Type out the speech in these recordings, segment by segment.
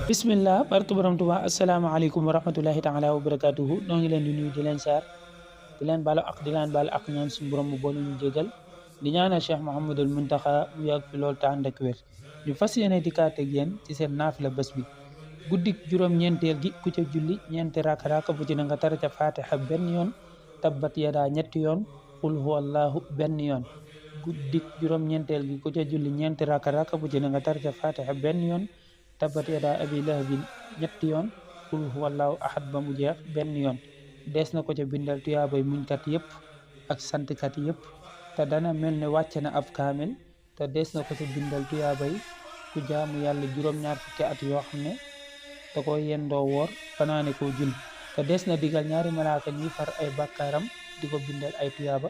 bismillah barke borom Tuubaa asalaamaaleykum wa rahmatullahi taala wa barakatuhu noo ngi leen di nuyu di leen saar di leen baalu ak di leen baalu ak ñaan suñu borom mu boole ñu jégal di ñaanal Cheikh Mouhamadul Muntaxa mu yàgg fi loolu te ànd ak wér ñu fas yéene dikkaat ak yéen ci seen naafila bés bi guddik juróom-ñeenteel gi ku ca julli ñeenti raaka bu ci na nga tara ca fatiha benn yoon tabbat yadaa ñetti yoon qul huwallahu benn yoon guddik juróom-ñeenteel gi ku ca julli ñeenti raaka bu ci na nga tara ca fatiha benn yoon tabbat yadaa abi lahabin ñetti yoon qul huwallahu ahad ba mu jeex benn yoon dees na ko ca bindal tuyaabay muñkat yëpp ak santkat yëpp te dana mel ne wàcce na ab kaamil te dees na ko ca bindal tuyaabay ku jaamu yàlla juróom-ñaar fukki at yoo xam ne da ko yendoo woor fanaane koo julli te dees na digal ñaari malaaka ñi far ay bàkkaaram di ko bindal ay tuyaaba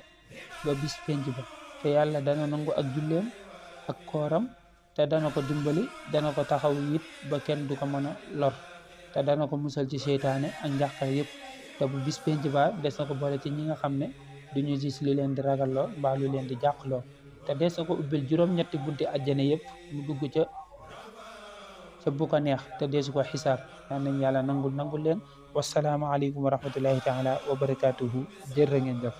ba bis penc ba te yàlla dana nangu ak julleem ak kooram te dana ko dimbali dana ko taxaw it ba kenn du ko mën a lor te dana ko musal ci seytaane ak njàqare yëpp te bu bis penc ba des na ko boole ci ñi nga xam ne duñu gis li leen di ragalloo mbaa lu leen di jàqloo te des na ko ubbil juróom-ñetti bunti àjjana yëpp mu dugg ca bu ko neex te deesu ko xisaab yal nañ yàlla nangul leen wasalaamaaleykum wa rahmatullahi taala wa barakatuhu jërë ngeen jëf